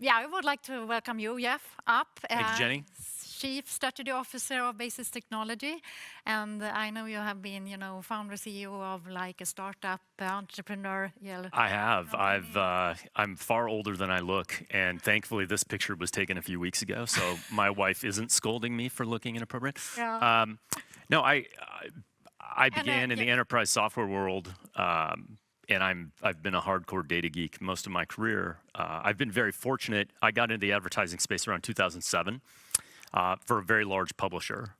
Yeah, I would like to welcome you, Jeff, up. Thank you, Jenny. Chief Strategy Officer of Basis Technology. And I know you have been, founder CEO of like a startup entrepreneur. Yeah. I have. I'm far older than I look, and thankfully this picture was taken a few weeks ago, so my wife isn't scolding me for looking inappropriate. Yeah. No, I began in the enterprise software world, and I've been a hardcore data geek most of my career. I've been very fortunate. I got into the advertising space around 2007 for a very large publisher,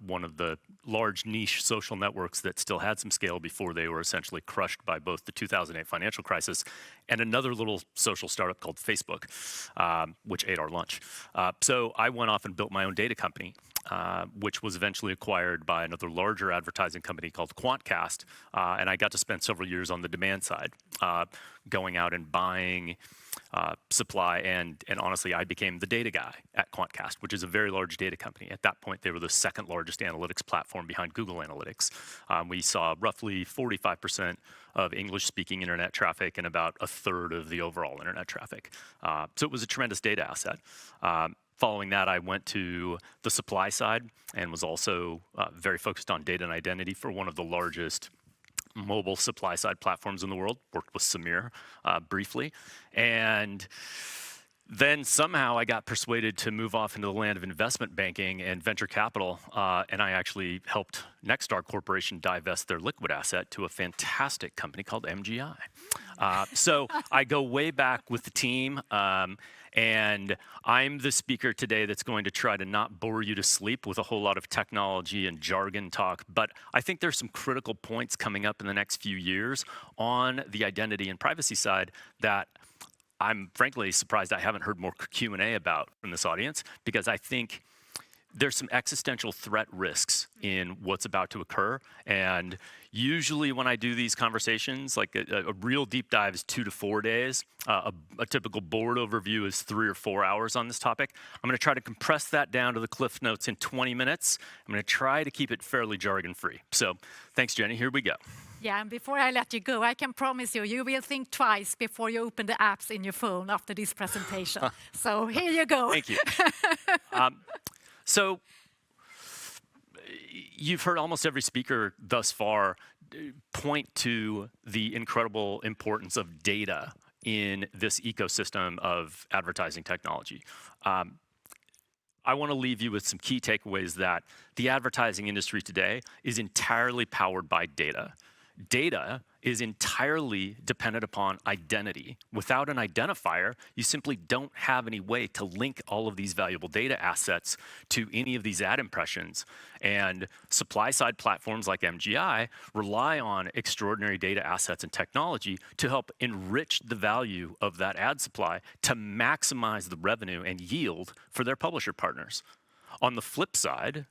one of the large niche social networks that still had some scale before they were essentially crushed by both the 2008 financial crisis and another little social startup called Facebook, which ate our lunch. So I went off and built my own data company, which was eventually acquired by another larger advertising company called Quantcast, and I got to spend several years on the demand side, going out and buying supply, and honestly, I became the data guy at Quantcast, which is a very large data company. At that point, they were the second largest analytics platform behind Google Analytics. We saw roughly 45% of English-speaking internet traffic and about a third of the overall internet traffic. So it was a tremendous data asset. Following that, I went to the supply side and was also very focused on data and identity for one of the largest mobile supply side platforms in the world. Worked with Samir briefly. And then somehow I got persuaded to move off into the land of investment banking and venture capital, and I actually helped Nexstar Corporation divest their liquid asset to a fantastic company called MGI. So I go way back with the team, and I'm the speaker today that's going to try to not bore you to sleep with a whole lot of technology and jargon talk, but I think there's some critical points coming up in the next few years on the identity and privacy side that I'm frankly surprised I haven't heard more Q&A about from this audience, because I think there's some existential threat risks in what's about to occur. And usually when I do these conversations, like a real deep dive is 2 to 4 days. A typical board overview is 3 or 4 hours on this topic. I'm going to try to compress that down to the Cliff Notes in 20 minutes. I'm going to try to keep it fairly jargon-free. So thanks, Jenny. Here we go. Yeah, and before I let you go, I can promise you, you will think twice before you open the apps in your phone after this presentation. So here you go. Thank you. So you've heard almost every speaker thus far point to the incredible importance of data in this ecosystem of advertising technology. I want to leave you with some key takeaways that the advertising industry today is entirely powered by data. Data is entirely dependent upon identity. Without an identifier, you simply don't have any way to link all of these valuable data assets to any of these ad impressions. And supply-side platforms like MGI rely on extraordinary data assets and technology to help enrich the value of that ad supply to maximize the revenue and yield for their publisher partners. On the flip side,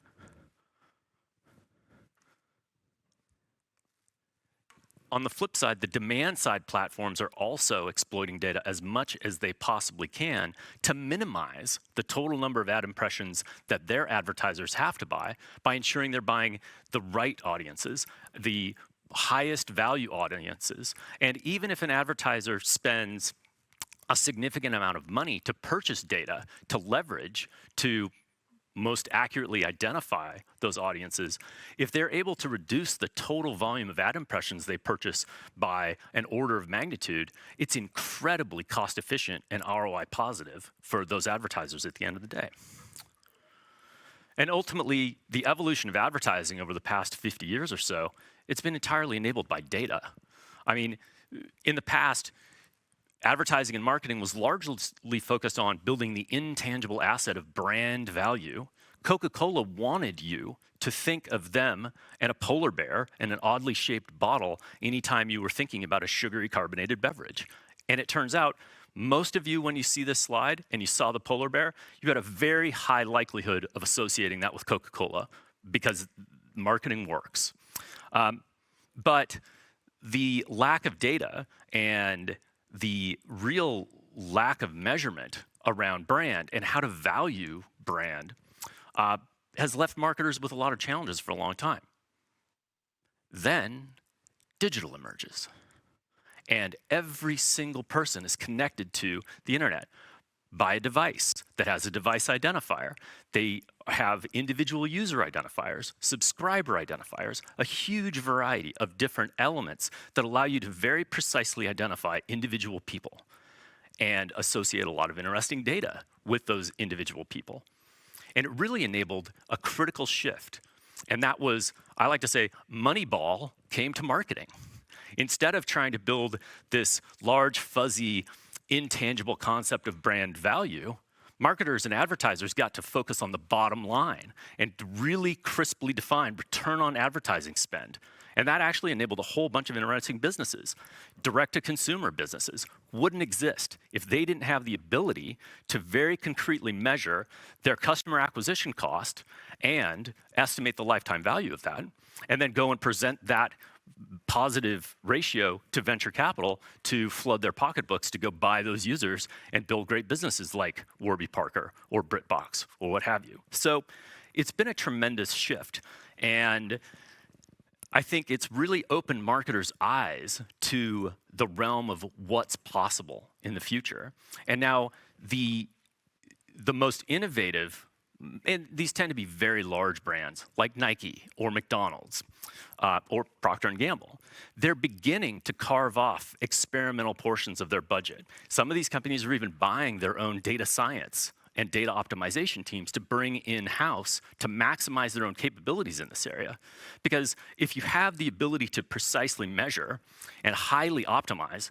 the demand-side platforms are also exploiting data as much as they possibly can to minimize the total number of ad impressions that their advertisers have to buy by ensuring they're buying the right audiences, the highest value audiences. And even if an advertiser spends a significant amount of money to purchase data, to leverage, to most accurately identify those audiences, if they're able to reduce the total volume of ad impressions they purchase by an order of magnitude, it's incredibly cost efficient and ROI positive for those advertisers at the end of the day. And ultimately, the evolution of advertising over the past 50 years or so, it's been entirely enabled by data. I mean, in the past, advertising and marketing was largely focused on building the intangible asset of brand value. Coca-Cola wanted you to think of them and a polar bear and an oddly shaped bottle anytime you were thinking about a sugary carbonated beverage. And it turns out, most of you, when you see this slide and you saw the polar bear, you had a very high likelihood of associating that with Coca-Cola because marketing works. But the lack of data and the real lack of measurement around brand and how to value brand has left marketers with a lot of challenges for a long time. Then digital emerges, and every single person is connected to the internet. by a device that has a device identifier. They have individual user identifiers, subscriber identifiers, a huge variety of different elements that allow you to very precisely identify individual people and associate a lot of interesting data with those individual people. And it really enabled a critical shift. And that was, I like to say, Moneyball came to marketing. Instead of trying to build this large, fuzzy, intangible concept of brand value, marketers and advertisers got to focus on the bottom line and really crisply define return on advertising spend. And that actually enabled a whole bunch of interesting businesses. Direct-to-consumer businesses wouldn't exist if they didn't have the ability to very concretely measure their customer acquisition cost and estimate the lifetime value of that, and then go and present that positive ratio to venture capital to flood their pocketbooks to go buy those users and build great businesses like Warby Parker or BritBox or what have you. So it's been a tremendous shift. And I think it's really opened marketers' eyes to the realm of what's possible in the future. And now the most innovative, and these tend to be very large brands like Nike or McDonald's or Procter & Gamble. They're beginning to carve off experimental portions of their budget. Some of these companies are even buying their own data science and data optimization teams to bring in-house to maximize their own capabilities in this area. Because if you have the ability to precisely measure and highly optimize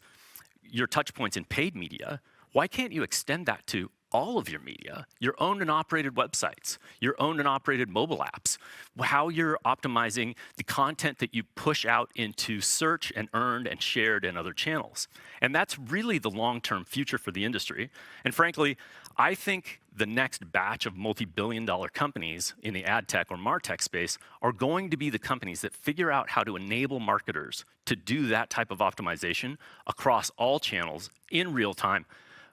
your touch points in paid media, why can't you extend that to all of your media, your owned and operated websites, your owned and operated mobile apps, how you're optimizing the content that you push out into search and earned and shared and other channels. And that's really the long-term future for the industry. And frankly, I think the next batch of multi-billion-dollar companies in the ad tech or MarTech space are going to be the companies that figure out how to enable marketers to do that type of optimization across all channels in real time,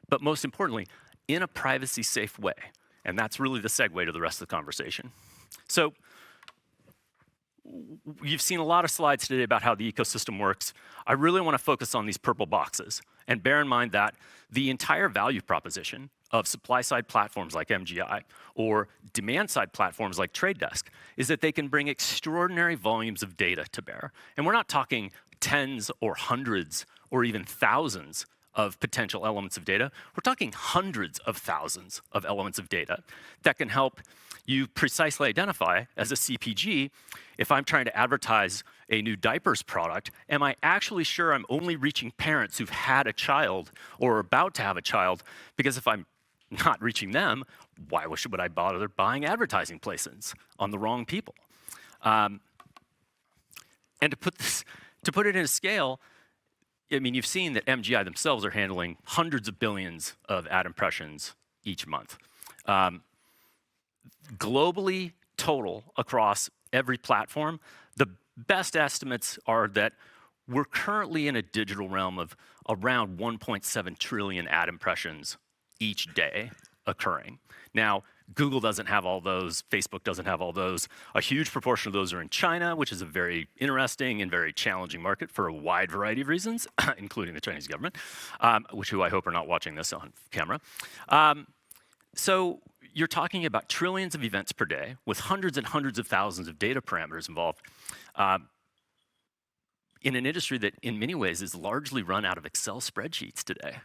but most importantly, in a privacy-safe way. And that's really the segue to the rest of the conversation. So you've seen a lot of slides today about how the ecosystem works. I really want to focus on these purple boxes and bear in mind that the entire value proposition of supply-side platforms like MGI or demand-side platforms like Trade Desk is that they can bring extraordinary volumes of data to bear. And we're not talking tens or hundreds or even thousands of potential elements of data. We're talking hundreds of thousands of elements of data that can help you precisely identify as a CPG, if I'm trying to advertise a new diapers product, am I actually sure I'm only reaching parents who've had a child or are about to have a child? Because if I'm not reaching them, why would I bother buying advertising placements on the wrong people? And to put it in a scale, I mean, you've seen that MGI themselves are handling hundreds of billions of ad impressions each month. Globally, total across every platform, the best estimates are that we're currently in a digital realm of around 1.7 trillion ad impressions each day occurring. Now, Google doesn't have all those, Facebook doesn't have all those. A huge proportion of those are in China, which is a very interesting and very challenging market for a wide variety of reasons, including the Chinese government, who I hope are not watching this on camera. So you're talking about trillions of events per day with hundreds and hundreds of thousands of data parameters involved in an industry that in many ways is largely run out of Excel spreadsheets today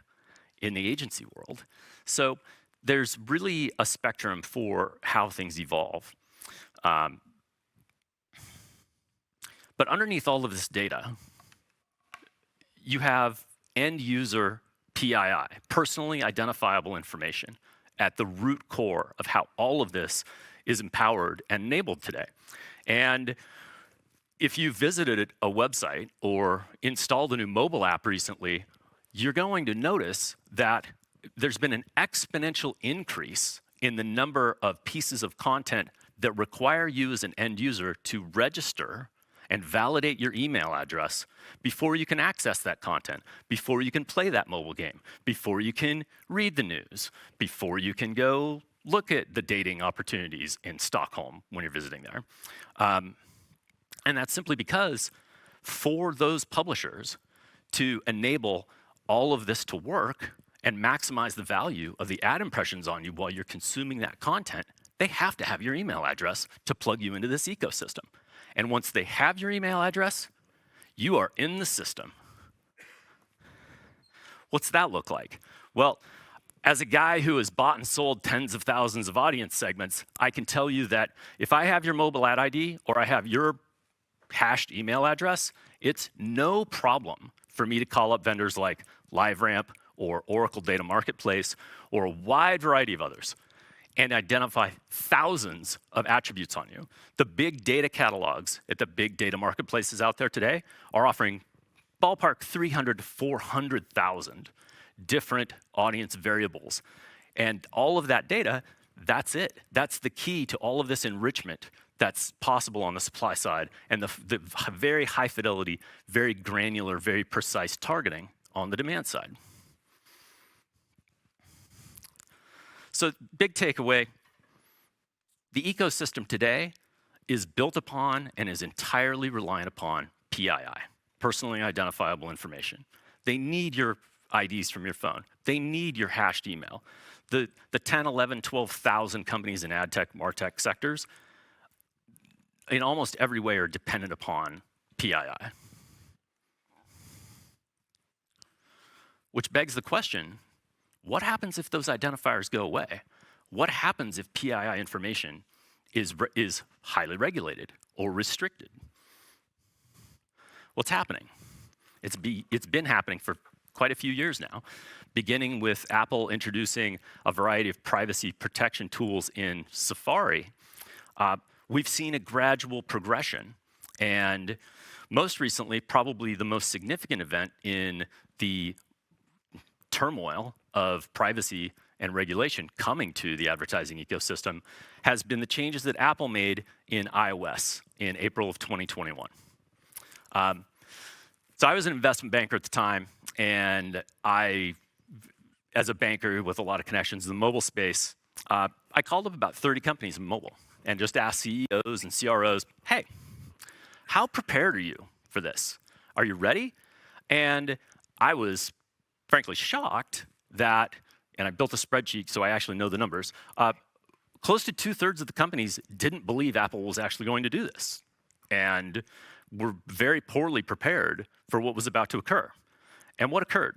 in the agency world. So there's really a spectrum for how things evolve. But underneath all of this data, you have end user PII, personally identifiable information, at the root core of how all of this is empowered and enabled today. And if you visited a website or installed a new mobile app recently, you're going to notice that there's been an exponential increase in the number of pieces of content that require you as an end user to register and validate your email address before you can access that content, before you can play that mobile game, before you can read the news, before you can go look at the dating opportunities in Stockholm when you're visiting there. And that's simply because for those publishers to enable all of this to work and maximize the value of the ad impressions on you while you're consuming that content, they have to have your email address to plug you into this ecosystem. And once they have your email address, you are in the system. What's that look like? Well, as a guy who has bought and sold tens of thousands of audience segments, I can tell you that if I have your mobile ad ID or I have your hashed email address, it's no problem for me to call up vendors like LiveRamp or Oracle Data Marketplace or a wide variety of others and identify thousands of attributes on you. The big data catalogs at the big data marketplaces out there today are offering ballpark 300 to 400,000 different audience variables. And all of that data, that's it. That's the key to all of this enrichment that's possible on the supply side and the very high fidelity, very granular, very precise targeting on the demand side. So big takeaway, the ecosystem today is built upon and is entirely reliant upon PII, personally identifiable information. They need your IDs from your phone. They need your hashed email. The 10, 11, 12,000 companies in ad tech, martech sectors, in almost every way are dependent upon PII. Which begs the question, what happens if those identifiers go away? What happens if PII information is highly regulated or restricted? What's happening? It's been happening for quite a few years now, beginning with Apple introducing a variety of privacy protection tools in Safari. We've seen a gradual progression, and most recently, probably the most significant event in the turmoil of privacy and regulation coming to the advertising ecosystem has been the changes that Apple made in iOS in April of 2021. So I was an investment banker at the time, and I, as a banker with a lot of connections in the mobile space, I called up about 30 companies in mobile and just asked CEOs and CROs, hey, how prepared are you for this? Are you ready? And I was frankly shocked that, and I built a spreadsheet so I actually know the numbers, close to 2/3 of the companies didn't believe Apple was actually going to do this and were very poorly prepared for what was about to occur. And what occurred?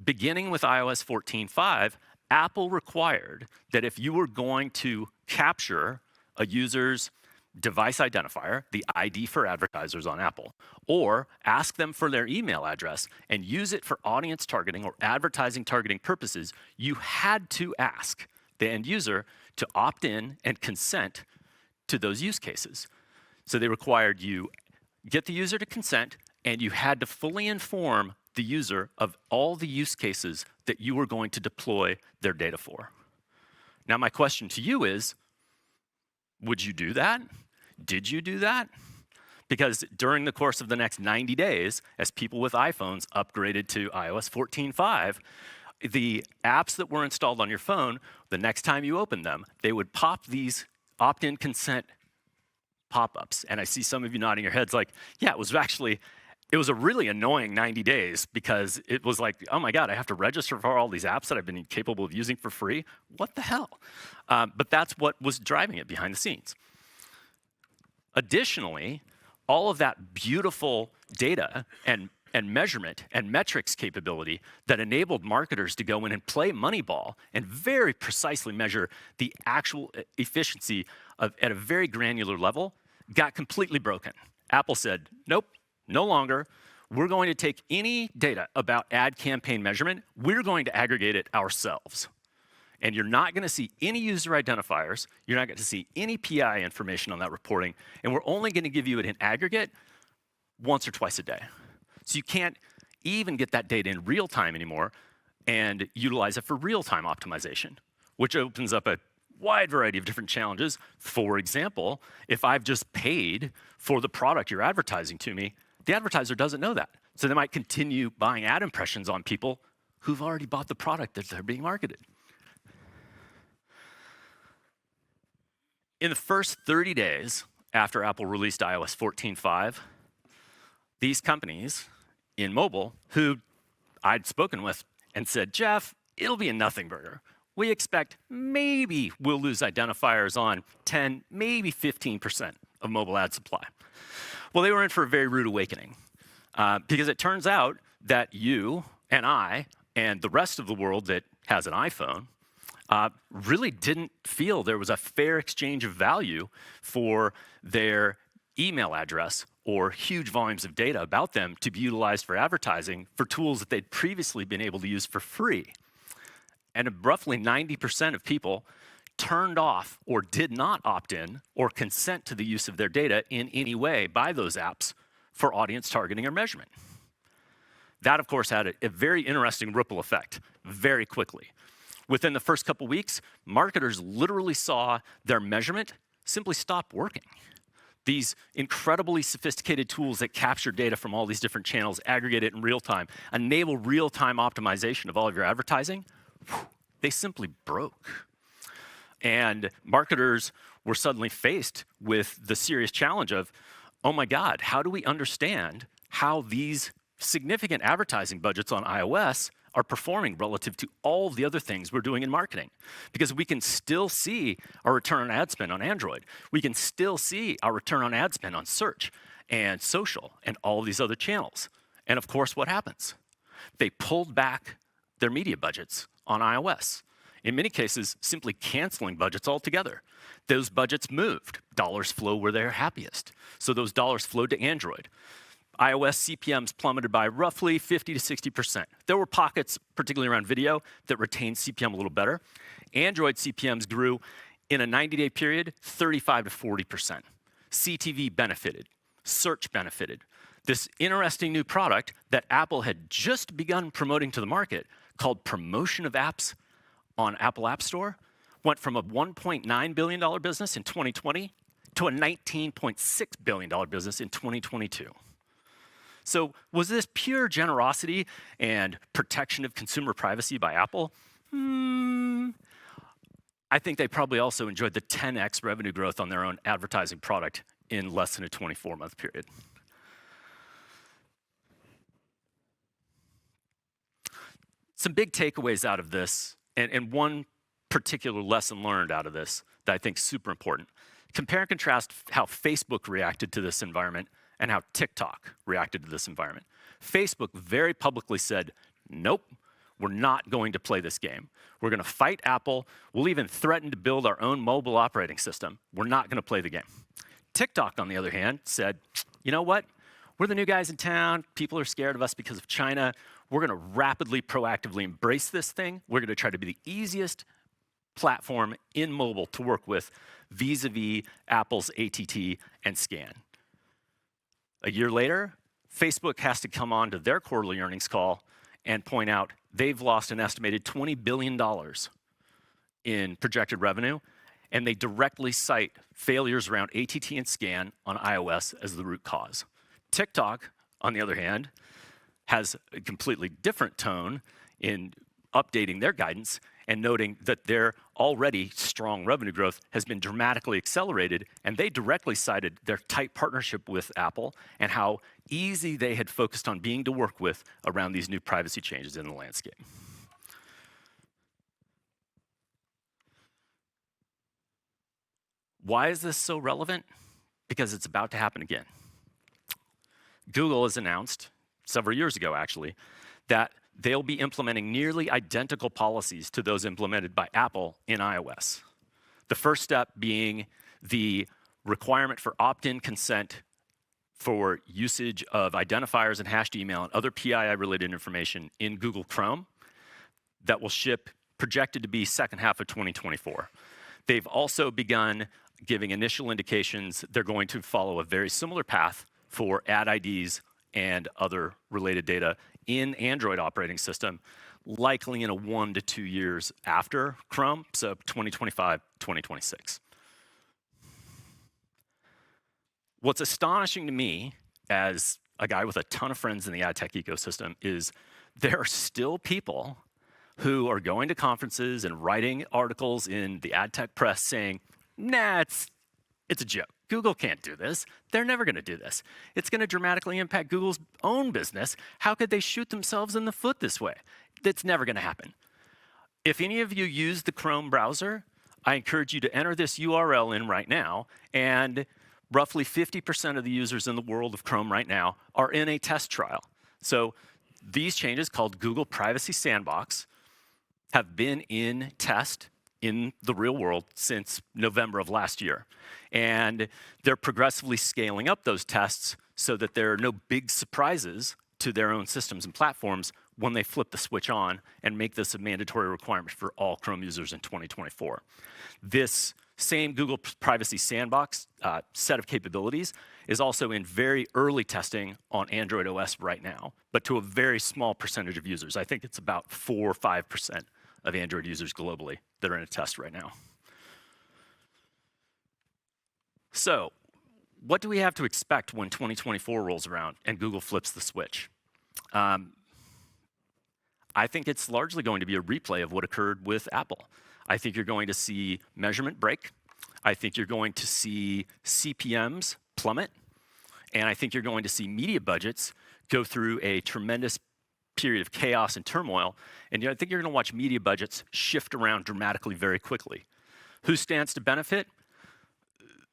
Beginning with iOS 14.5, Apple required that if you were going to capture a user's device identifier, the ID for advertisers on Apple, or ask them for their email address and use it for audience targeting or advertising targeting purposes, you had to ask the end user to opt in and consent to those use cases. So they required you get the user to consent, and you had to fully inform the user of all the use cases that you were going to deploy their data for. Now, my question to you is, would you do that? Did you do that? Because during the course of the next 90 days, as people with iPhones upgraded to iOS 14.5, the apps that were installed on your phone, the next time you opened them, they would pop these opt-in consent pop-ups. And I see some of you nodding your heads like, yeah, it was a really annoying 90 days because it was like, oh my God, I have to register for all these apps that I've been capable of using for free. What the hell? But that's what was driving it behind the scenes. Additionally, all of that beautiful data and measurement and metrics capability that enabled marketers to go in and play Moneyball and very precisely measure the actual efficiency at a very granular level got completely broken. Apple said, nope, no longer. We're going to take any data about ad campaign measurement, we're going to aggregate it ourselves. And you're not going to see any user identifiers. You're not going to see any PI information on that reporting. And we're only going to give you it in aggregate once or twice a day. So you can't even get that data in real time anymore and utilize it for real-time optimization, which opens up a wide variety of different challenges. For example, if I've just paid for the product you're advertising to me, the advertiser doesn't know that. So they might continue buying ad impressions on people who've already bought the product that they're being marketed. In the first 30 days after Apple released iOS 14.5, these companies in mobile, who I'd spoken with and said, Jeff, it'll be a nothing burger. We expect maybe we'll lose identifiers on 10, maybe 15% of mobile ad supply. Well, they were in for a very rude awakening because it turns out that you and I and the rest of the world that has an iPhone really didn't feel there was a fair exchange of value for their email address or huge volumes of data about them to be utilized for advertising for tools that they'd previously been able to use for free. And roughly 90% of people turned off or did not opt in or consent to the use of their data in any way by those apps for audience targeting or measurement. That, of course, had a very interesting ripple effect very quickly. Within the first couple weeks, marketers literally saw their measurement simply stop working. These incredibly sophisticated tools that capture data from all these different channels, aggregate it in real time, enable real-time optimization of all of your advertising, they simply broke. And marketers were suddenly faced with the serious challenge of, oh my God, how do we understand how these significant advertising budgets on iOS are performing relative to all the other things we're doing in marketing? Because we can still see our return on ad spend on Android. We can still see our return on ad spend on search and social and all of these other channels. And of course, what happens? They pulled back their media budgets on iOS. In many cases, simply canceling budgets altogether. Those budgets moved. Dollars flow where they're happiest. So those dollars flowed to Android. iOS CPMs plummeted by roughly 50 to 60%. There were pockets, particularly around video, that retained CPM a little better. Android CPMs grew in a 90-day period 35 to 40%. CTV benefited. Search benefited. This interesting new product that Apple had just begun promoting to the market, called promotion of apps on Apple App Store, went from a $1.9 billion business in 2020 to a $19.6 billion business in 2022. So was this pure generosity and protection of consumer privacy by Apple? I think they probably also enjoyed the 10x revenue growth on their own advertising product in less than a 24-month period. Some big takeaways out of this, and one particular lesson learned out of this that I think is super important. Compare and contrast how Facebook reacted to this environment and how TikTok reacted to this environment. Facebook very publicly said, nope, we're not going to play this game. We're going to fight Apple. We'll even threaten to build our own mobile operating system. We're not going to play the game. TikTok, on the other hand, said, you know what? We're the new guys in town. People are scared of us because of China. We're going to rapidly, proactively embrace this thing. We're going to try to be the easiest platform in mobile to work with vis-a-vis Apple's ATT and Scan. A year later, Facebook has to come on to their quarterly earnings call and point out they've lost an estimated $20 billion in projected revenue, and they directly cite failures around ATT and Scan on iOS as the root cause. TikTok, on the other hand, has a completely different tone in updating their guidance and noting that their already strong revenue growth has been dramatically accelerated, and they directly cited their tight partnership with Apple and how easy they had focused on being to work with around these new privacy changes in the landscape. Why is this so relevant? Because it's about to happen again. Google has announced, several years ago actually, that they'll be implementing nearly identical policies to those implemented by Apple in iOS. The first step being the requirement for opt-in consent for usage of identifiers and hashed email and other PII-related information in Google Chrome that will ship projected to be second half of 2024. They've also begun giving initial indications they're going to follow a very similar path for ad IDs and other related data in Android operating system, likely in a 1 to 2 years after Chrome, so 2025, 2026. What's astonishing to me as a guy with a ton of friends in the ad tech ecosystem is there are still people who are going to conferences and writing articles in the ad tech press saying, nah, it's a joke. Google can't do this. They're never going to do this. It's going to dramatically impact Google's own business. How could they shoot themselves in the foot this way? That's never going to happen. If any of you use the Chrome browser, I encourage you to enter this URL in right now, and roughly 50% of the users in the world of Chrome right now are in a test trial. So these changes, called Google Privacy Sandbox, have been in test in the real world since November of last year. And they're progressively scaling up those tests so that there are no big surprises to their own systems and platforms when they flip the switch on and make this a mandatory requirement for all Chrome users in 2024. This same Google Privacy Sandbox set of capabilities is also in very early testing on Android OS right now, but to a very small percentage of users. I think it's about 4 or 5% of Android users globally that are in a test right now. So, what do we have to expect when 2024 rolls around and Google flips the switch? I think it's largely going to be a replay of what occurred with Apple. I think you're going to see measurement break. I think you're going to see CPMs plummet. And I think you're going to see media budgets go through a tremendous period of chaos and turmoil. And I think you're going to watch media budgets shift around dramatically very quickly. Who stands to benefit?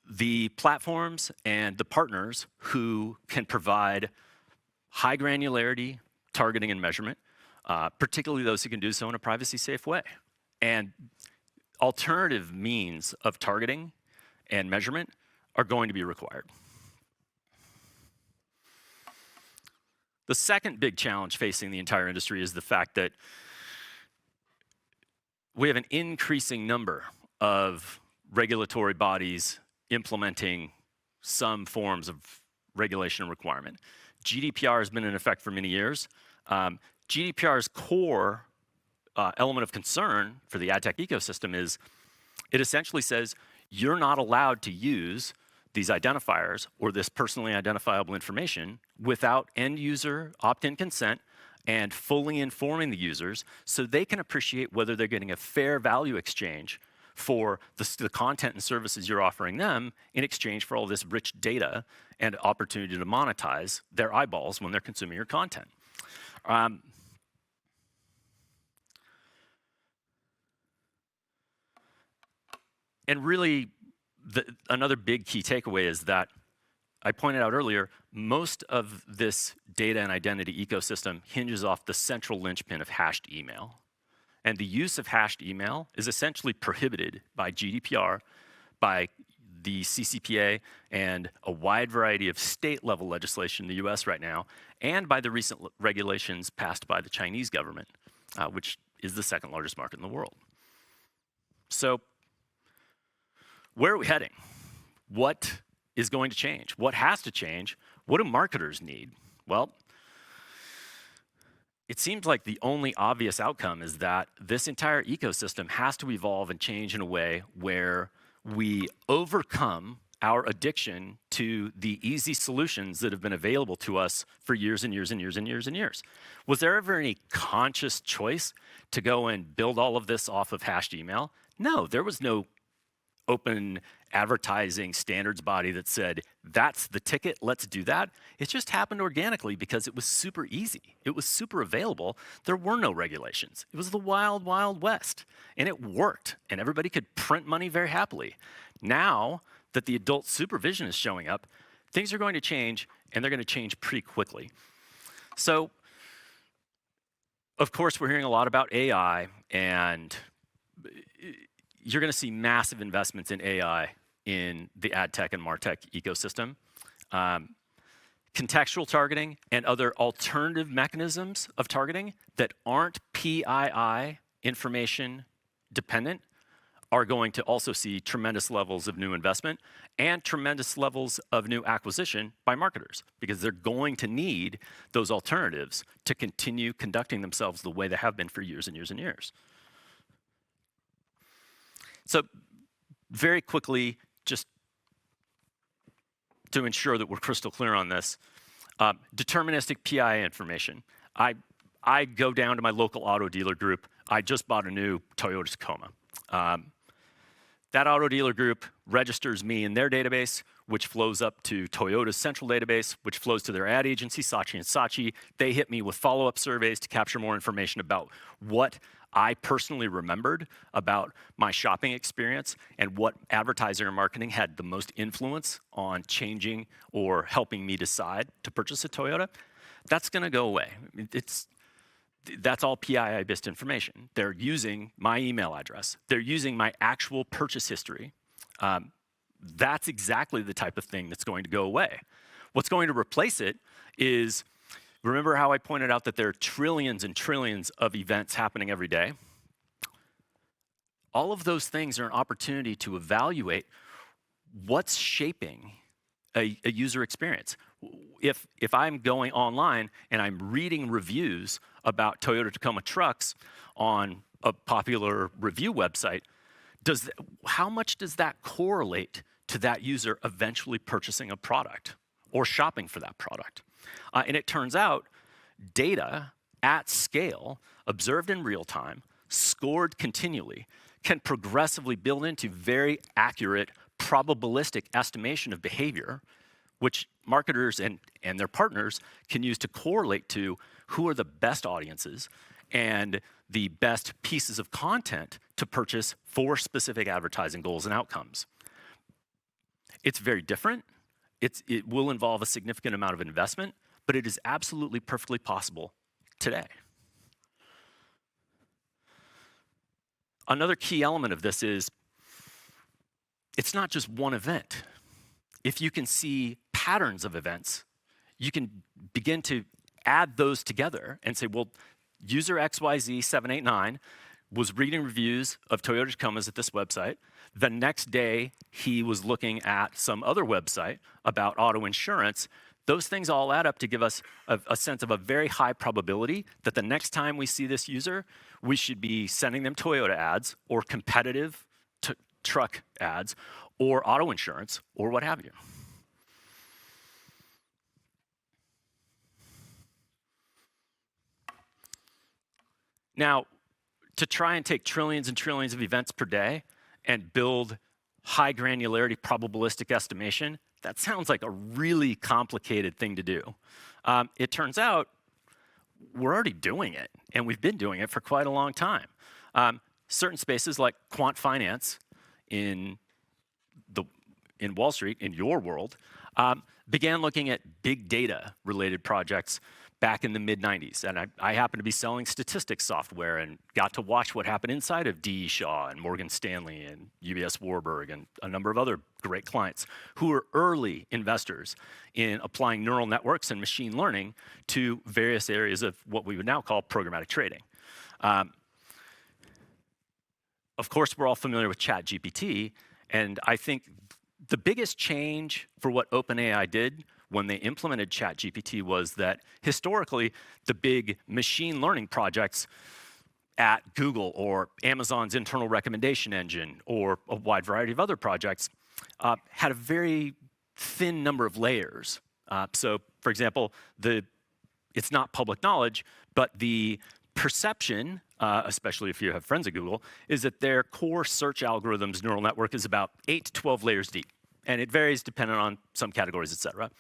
The platforms and the partners who can provide high granularity targeting and measurement, particularly those who can do so in a privacy-safe way. And alternative means of targeting and measurement are going to be required. The second big challenge facing the entire industry is the fact that we have an increasing number of regulatory bodies implementing some forms of regulation and requirement. GDPR has been in effect for many years. GDPR's core element of concern for the ad tech ecosystem is it essentially says you're not allowed to use these identifiers or this personally identifiable information without end user opt-in consent and fully informing the users so they can appreciate whether they're getting a fair value exchange for the content and services you're offering them in exchange for all this rich data and opportunity to monetize their eyeballs when they're consuming your content. And really, another big key takeaway is that I pointed out earlier, most of this data and identity ecosystem hinges off the central linchpin of hashed email. And the use of hashed email is essentially prohibited by GDPR, by the CCPA, and a wide variety of state-level legislation in the US right now, and by the recent regulations passed by the Chinese government, which is the second largest market in the world. So, where are we heading? What is going to change? What has to change? What do marketers need? Well, it seems like the only obvious outcome is that this entire ecosystem has to evolve and change in a way where we overcome our addiction to the easy solutions that have been available to us for years and years and years and years and years. Was there ever any conscious choice to go and build all of this off of hashed email? No, there was no open advertising standards body that said, that's the ticket, let's do that. It just happened organically because it was super easy. It was super available. There were no regulations. It was the wild, wild west. And it worked. And everybody could print money very happily. Now that the adult supervision is showing up, things are going to change, and they're going to change pretty quickly. So, of course, we're hearing a lot about AI, and you're going to see massive investments in AI in the ad tech and martech ecosystem. Contextual targeting and other alternative mechanisms of targeting that aren't PII information dependent are going to also see tremendous levels of new investment and tremendous levels of new acquisition by marketers, because they're going to need those alternatives to continue conducting themselves the way they have been for years and years and years. So very quickly, just to ensure that we're crystal clear on this, deterministic PII information. I go down to my local auto dealer group. I just bought a new Toyota Tacoma. That auto dealer group registers me in their database. which flows up to Toyota's central database, which flows to their ad agency, Saatchi & Saatchi. They hit me with follow-up surveys to capture more information about what I personally remembered about my shopping experience and what advertising or marketing had the most influence on changing or helping me decide to purchase a Toyota. That's going to go away. That's all PII-based information. They're using my email address. They're using my actual purchase history. That's exactly the type of thing that's going to go away. What's going to replace it is, remember how I pointed out that there are trillions and trillions of events happening every day? All of those things are an opportunity to evaluate what's shaping a user experience. If I'm going online and I'm reading reviews about Toyota Tacoma trucks on a popular review website, how much does that correlate to that user eventually purchasing a product or shopping for that product? And it turns out data at scale, observed in real time, scored continually, can progressively build into very accurate probabilistic estimation of behavior, which marketers and their partners can use to correlate to who are the best audiences and the best pieces of content to purchase for specific advertising goals and outcomes. It's very different. It will involve a significant amount of investment, but it is absolutely perfectly possible today. Another key element of this is it's not just one event. If you can see patterns of events, you can begin to add those together and say, well, user XYZ789 was reading reviews of Toyota Tacomas at this website. The next day, he was looking at some other website about auto insurance. Those things all add up to give us a sense of a very high probability that the next time we see this user, we should be sending them Toyota ads or competitive truck ads or auto insurance or what have you. Now, to try and take trillions and trillions of events per day and build high granularity probabilistic estimation, that sounds like a really complicated thing to do. It turns out we're already doing it, and we've been doing it for quite a long time. Certain spaces like quant finance in Wall Street, in your world, began looking at big data related projects back in the mid-90s. And I happened to be selling statistics software and got to watch what happened inside of D.E. Shaw and Morgan Stanley and UBS Warburg and a number of other great clients who were early investors in applying neural networks and machine learning to various areas of what we would now call programmatic trading. Of course, we're all familiar with ChatGPT, and I think the biggest change for what OpenAI did when they implemented ChatGPT was that historically, the big machine learning projects at Google or Amazon's internal recommendation engine or a wide variety of other projects had a very thin number of layers. So, for example, it's not public knowledge, but the perception, especially if you have friends at Google, is that their core search algorithms neural network is about 8 to 12 layers deep. And it varies depending on some categories, et cetera.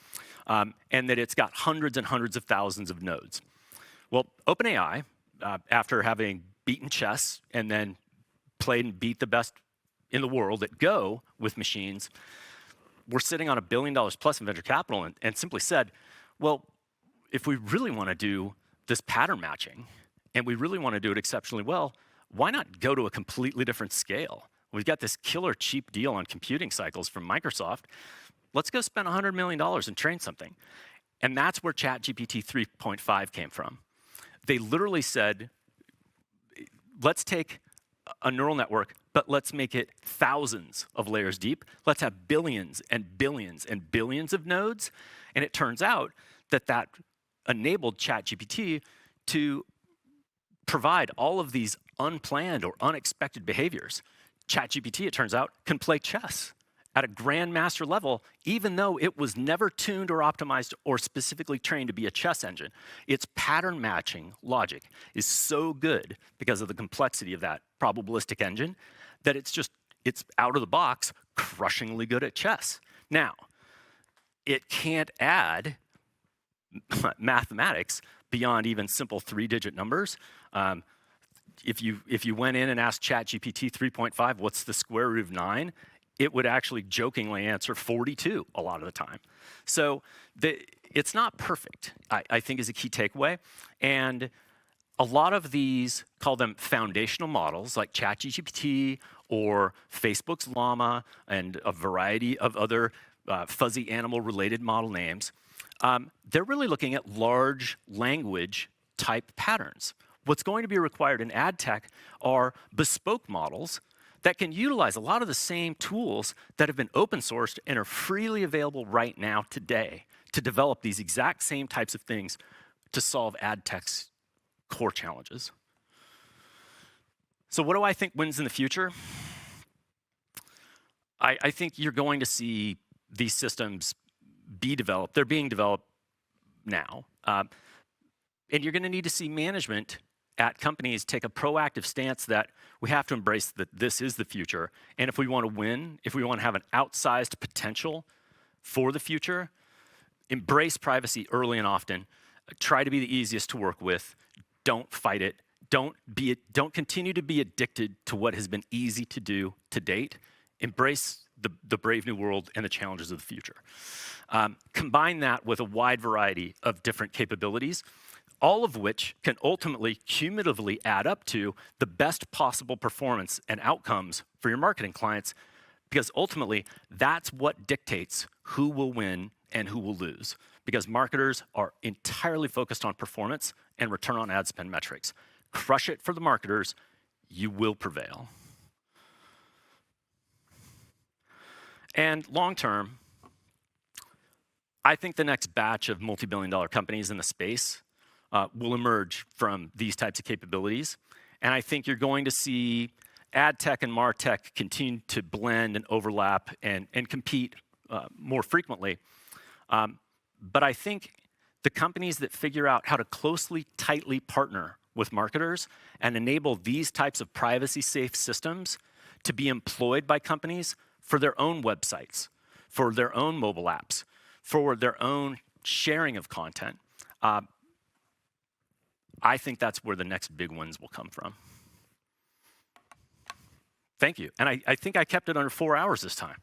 And that it's got hundreds and hundreds of thousands of nodes. Well, OpenAI, after having beaten chess and then played and beat the best in the world at Go with machines, we're sitting on $1 billion plus in venture capital and simply said, well, if we really want to do this pattern matching and we really want to do it exceptionally well, why not go to a completely different scale? We've got this killer cheap deal on computing cycles from Microsoft. Let's go spend $100 million and train something. And that's where ChatGPT 3.5 came from. They literally said, let's take a neural network, but let's make it thousands of layers deep. Let's have billions and billions and billions of nodes. And it turns out that enabled ChatGPT to provide all of these unplanned or unexpected behaviors. ChatGPT, it turns out, can play chess at a grandmaster level, even though it was never tuned or optimized or specifically trained to be a chess engine. Its pattern matching logic is so good because of the complexity of that probabilistic engine that it's out of the box crushingly good at chess. Now, it can't add mathematics beyond even simple 3-digit numbers. If you went in and asked ChatGPT 3.5, what's the square root of 9? It would actually jokingly answer 42 a lot of the time. So it's not perfect, I think, is a key takeaway. And a lot of these, call them foundational models, like ChatGPT or Facebook's Llama and a variety of other fuzzy animal-related model names, they're really looking at large language type patterns. What's going to be required in ad tech are bespoke models that can utilize a lot of the same tools that have been open sourced and are freely available right now today to develop these exact same types of things to solve ad tech's core challenges. So what do I think wins in the future? I think you're going to see these systems be developed. They're being developed now. And you're going to need to see management at companies take a proactive stance that we have to embrace that this is the future. And if we want to win, if we want to have an outsized potential for the future, embrace privacy early and often. Try to be the easiest to work with. Don't fight it. Don't continue to be addicted to what has been easy to do to date. Embrace the brave new world and the challenges of the future. Combine that with a wide variety of different capabilities, all of which can ultimately cumulatively add up to the best possible performance and outcomes for your marketing clients, because ultimately that's what dictates who will win and who will lose, because marketers are entirely focused on performance and return on ad spend metrics. Crush it for the marketers, you will prevail. And long term, I think the next batch of multi-billion-dollar companies in the space will emerge from these types of capabilities. And I think you're going to see ad tech and martech continue to blend and overlap and compete more frequently. But I think the companies that figure out how to closely, tightly partner with marketers and enable these types of privacy-safe systems to be employed by companies for their own websites, for their own mobile apps, for their own sharing of content, I think that's where the next big wins will come from. Thank you. And I think I kept it under 4 hours this time.